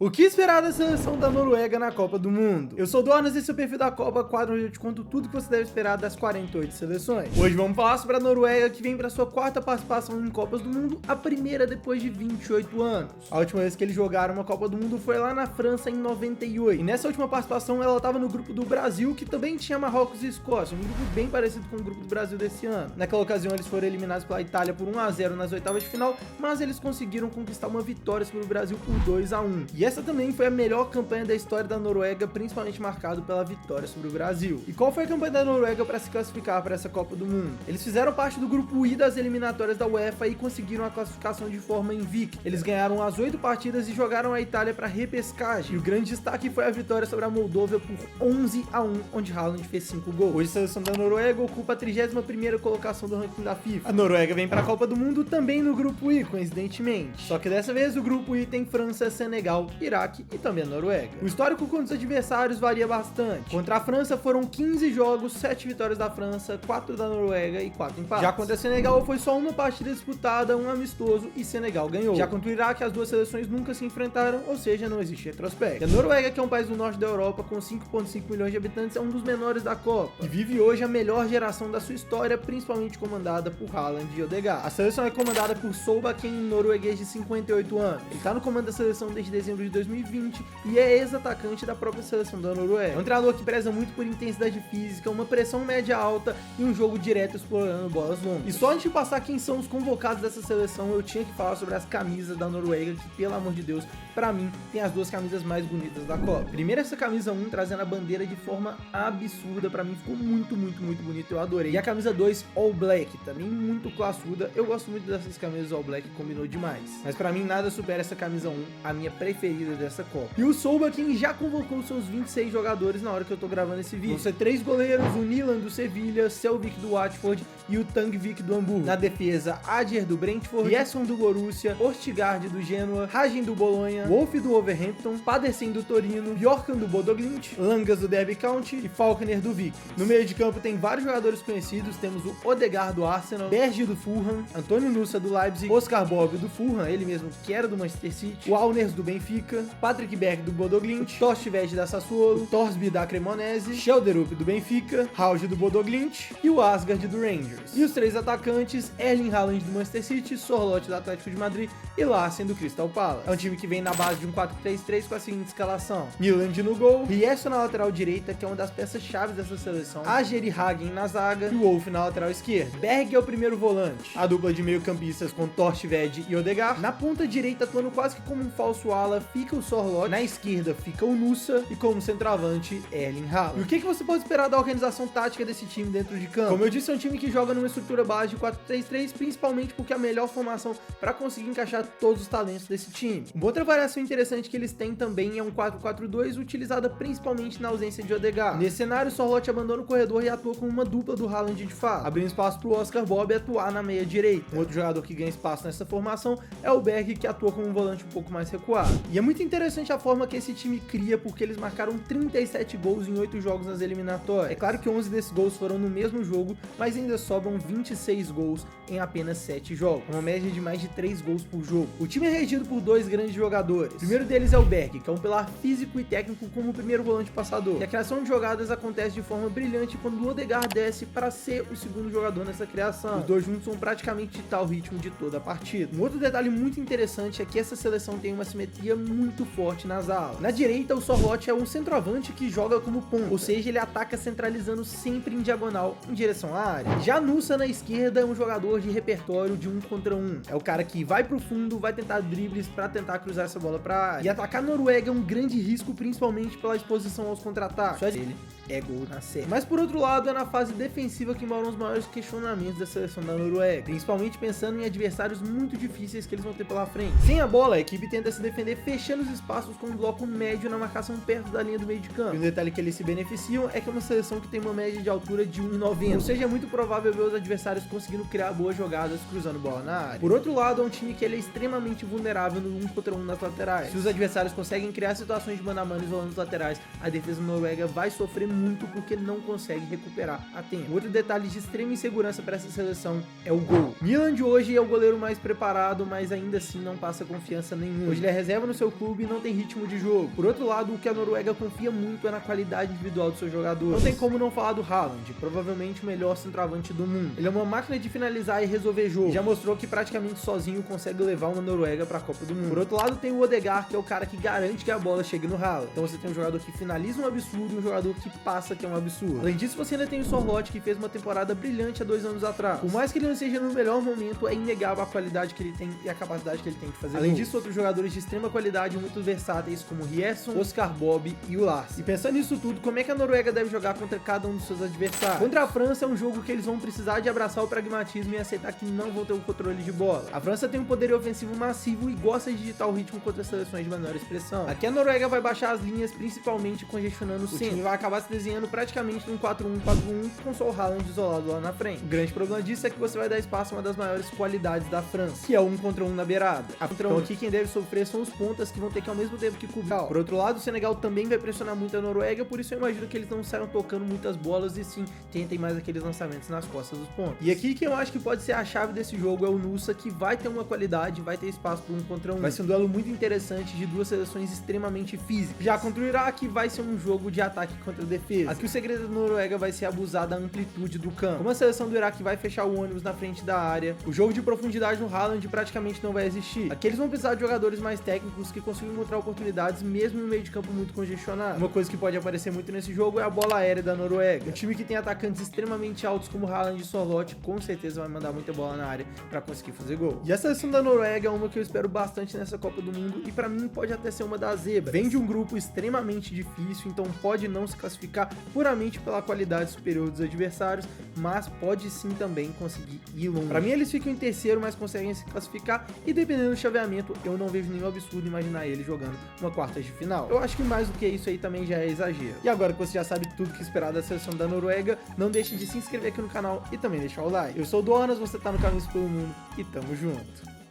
O que esperar da seleção da Noruega na Copa do Mundo? Eu sou o Dornas e esse é o perfil da Copa Quadro, onde eu te conto tudo que você deve esperar das 48 seleções. Hoje vamos falar sobre a Noruega, que vem para sua quarta participação em Copas do Mundo, a primeira depois de 28 anos. A última vez que eles jogaram uma Copa do Mundo foi lá na França em 98. E nessa última participação ela estava no grupo do Brasil, que também tinha Marrocos e Escócia, um grupo bem parecido com o grupo do Brasil desse ano. Naquela ocasião eles foram eliminados pela Itália por 1-0 nas oitavas de final, mas eles conseguiram conquistar uma vitória sobre o Brasil por 2-1. E essa também foi a melhor campanha da história da Noruega, principalmente marcado pela vitória sobre o Brasil. E qual foi a campanha da Noruega para se classificar para essa Copa do Mundo? Eles fizeram parte do grupo I das eliminatórias da UEFA e conseguiram a classificação de forma invicta. Eles ganharam as 8 partidas e jogaram a Itália para repescagem. E o grande destaque foi a vitória sobre a Moldova por 11-1, onde Haaland fez 5 gols. Hoje a seleção da Noruega ocupa a 31ª colocação do ranking da FIFA. A Noruega vem para a Copa do Mundo também no grupo I, coincidentemente. Só que dessa vez o grupo I tem França, Senegal, Iraque e também a Noruega. O histórico contra os adversários varia bastante. Contra a França foram 15 jogos, 7 vitórias da França, 4 da Noruega e 4 empates. Já contra a Senegal foi só uma partida disputada, um amistoso e Senegal ganhou. Já contra o Iraque as duas seleções nunca se enfrentaram, ou seja, não existe retrospecto. E a Noruega, que é um país do norte da Europa com 5,5 milhões de habitantes, é um dos menores da Copa e vive hoje a melhor geração da sua história, principalmente comandada por Haaland e Odegaard. A seleção é comandada por Solbakken, norueguês de 58 anos. Ele está no comando da seleção desde dezembro de 2020 e é ex-atacante da própria seleção da Noruega. É um treinador que preza muito por intensidade física, uma pressão média alta e um jogo direto explorando bolas longas. E só antes de passar quem são os convocados dessa seleção, eu tinha que falar sobre as camisas da Noruega, que pelo amor de Deus, pra mim, tem as duas camisas mais bonitas da Copa. Primeiro essa camisa 1, trazendo a bandeira de forma absurda, pra mim ficou muito bonito, eu adorei. E a camisa 2, All Black, também muito classuda, eu gosto muito dessas camisas All Black, combinou demais. Mas pra mim nada supera essa camisa 1, a minha preferida dessa Copa. E o Solbakken já convocou seus 26 jogadores na hora que eu tô gravando esse vídeo. Vão ser 3 goleiros, o Nilan do Sevilha, Selvik do Watford e o Tangvik do Hamburgo. Na defesa, Adjer do Brentford, Jesson do Borussia, Ostigard do Genoa, Hagen do Bolonha, Wolf do Wolverhampton, Padersen do Torino, Bjorkan do Bodo Glimt, Langas do Derby County e Falkner do Viking. No meio de campo tem vários jogadores conhecidos, temos o Odegaard do Arsenal, Berge do Fulham, Antônio Nusa do Leipzig, Oscar Bob do Fulham, ele mesmo que era do Manchester City, o Auners do Benfica, Patrick Berg do Bodo Glimt, Torstvedt da Sassuolo, Torsby da Cremonese, Schelderup do Benfica, Hauge do Bodo Glimt e o Asgard do Rangers. E os 3 atacantes, Erling Haaland do Manchester City, Sorloth do Atlético de Madrid e Larsen do Crystal Palace. É um time que vem na base de um 4-3-3 com a seguinte escalação: Miland no gol, Riesso na lateral direita, que é uma das peças-chave dessa seleção, Adjer e Hagen na zaga e o Wolf na lateral esquerda. Berg é o primeiro volante, a dupla de meio-campistas com Torstvedt e Odegaard. Na ponta direita, atuando quase que como um falso ala, fica o Sorloth, na esquerda fica o Nusa e como centroavante, Erling Haaland. E o que você pode esperar da organização tática desse time dentro de campo? Como eu disse, é um time que joga numa estrutura base de 4-3-3, principalmente porque é a melhor formação para conseguir encaixar todos os talentos desse time. Uma outra variação interessante que eles têm também é um 4-4-2, utilizada principalmente na ausência de Odegaard. Nesse cenário, o Sorloth abandona o corredor e atua como uma dupla do Haaland de fato, abrindo espaço para o Oscar Bob atuar na meia direita. Um outro jogador que ganha espaço nessa formação é o Berg, que atua como um volante um pouco mais recuado. E é muito interessante a forma que esse time cria, porque eles marcaram 37 gols em 8 jogos nas eliminatórias. É claro que 11 desses gols foram no mesmo jogo, mas ainda sobram 26 gols em apenas 7 jogos, uma média de mais de 3 gols por jogo. O time é regido por 2 grandes jogadores. O primeiro deles é o Berg, que é um pilar físico e técnico como o primeiro volante passador. E a criação de jogadas acontece de forma brilhante quando o Odegaard desce para ser o segundo jogador nessa criação. Os dois juntos vão praticamente ditar o ritmo de toda a partida. Um outro detalhe muito interessante é que essa seleção tem uma simetria muito forte nas alas. Na direita, o Sorloth é um centroavante que joga como ponta, ou seja, ele ataca centralizando sempre em diagonal em direção à área. Já Nusa na esquerda é um jogador de repertório de 1 contra 1. É o cara que vai pro fundo, vai tentar dribles para tentar cruzar essa bola para a área. E atacar a Noruega é um grande risco, principalmente pela exposição aos contra-ataques. Só ele é gol na série. Mas por outro lado, é na fase defensiva que moram os maiores questionamentos da seleção da Noruega, principalmente pensando em adversários muito difíceis que eles vão ter pela frente. Sem a bola, a equipe tenta se defender fechando os espaços com um bloco médio na marcação perto da linha do meio de campo. E um detalhe que eles se beneficiam é que é uma seleção que tem uma média de altura de 1,90, ou seja, é muito provável ver os adversários conseguindo criar boas jogadas cruzando bola na área. Por outro lado, é um time que ele é extremamente vulnerável no 1 contra 1 nas laterais. Se os adversários conseguem criar situações de mano a mano isolando os laterais, a defesa noruega vai sofrer muito muito porque não consegue recuperar a tempo. Outro detalhe de extrema insegurança para essa seleção é o gol. Milan de hoje é o goleiro mais preparado, mas ainda assim não passa confiança nenhuma. Hoje ele é reserva no seu clube e não tem ritmo de jogo. Por outro lado, o que a Noruega confia muito é na qualidade individual do seu jogador. Não tem como não falar do Haaland, provavelmente o melhor centroavante do mundo. Ele é uma máquina de finalizar e resolver jogo. E já mostrou que praticamente sozinho consegue levar uma Noruega para a Copa do Mundo. Por outro lado, tem o Odegaard, que é o cara que garante que a bola chegue no Haaland. Então você tem um jogador que finaliza um absurdo e um jogador que passa, que é um absurdo. Além disso, você ainda tem o Sorloth, que fez uma temporada brilhante há 2 anos atrás. Por mais que ele não seja no melhor momento, é inegável a qualidade que ele tem e a capacidade que ele tem de fazer. Além disso, outros jogadores de extrema qualidade muito versáteis, como Rierson, Oscar Bob e o Lars. E pensando nisso tudo, como é que a Noruega deve jogar contra cada um dos seus adversários? Contra a França é um jogo que eles vão precisar de abraçar o pragmatismo e aceitar que não vão ter o controle de bola. A França tem um poder ofensivo massivo e gosta de digitar o ritmo contra as seleções de menor expressão. Aqui a Noruega vai baixar as linhas, principalmente congestionando o centro. O time vai acabar se desenhando praticamente num 4-1-4-1 com só o Haaland isolado lá na frente. O grande problema disso é que você vai dar espaço a uma das maiores qualidades da França, que é o 1 contra 1 na beirada. Então aqui quem deve sofrer são os pontas, que vão ter que ao mesmo tempo que cobrir. Por outro lado, o Senegal também vai pressionar muito a Noruega, por isso eu imagino que eles não saiam tocando muitas bolas e sim tentem mais aqueles lançamentos nas costas dos pontos. E aqui quem eu acho que pode ser a chave desse jogo é o Nusa, que vai ter uma qualidade, vai ter espaço para 1 contra 1. Vai ser um duelo muito interessante de duas seleções extremamente físicas. Já contra o Iraque vai ser um jogo de ataque contra defesa. Aqui o segredo da Noruega vai ser abusar da amplitude do campo. Como a seleção do Iraque vai fechar o ônibus na frente da área, o jogo de profundidade no Haaland praticamente não vai existir. Aqui eles vão precisar de jogadores mais técnicos que consigam encontrar oportunidades mesmo no meio de campo muito congestionado. Uma coisa que pode aparecer muito nesse jogo é a bola aérea da Noruega. Um time que tem atacantes extremamente altos como Haaland e Sorloth com certeza vai mandar muita bola na área para conseguir fazer gol. E a seleção da Noruega é uma que eu espero bastante nessa Copa do Mundo e para mim pode até ser uma das zebras. Vem de um grupo extremamente difícil, então pode não se classificar puramente pela qualidade superior dos adversários, mas pode sim também conseguir ir longe. Para mim eles ficam em terceiro, mas conseguem se classificar e dependendo do chaveamento, eu não vejo nenhum absurdo imaginar eles jogando uma quartas de final. Eu acho que mais do que isso aí também já é exagero. E agora que você já sabe tudo que esperar da seleção da Noruega, não deixe de se inscrever aqui no canal e também deixar o like. Eu sou o Dornas, você tá no Caminhos pelo Mundo e tamo junto.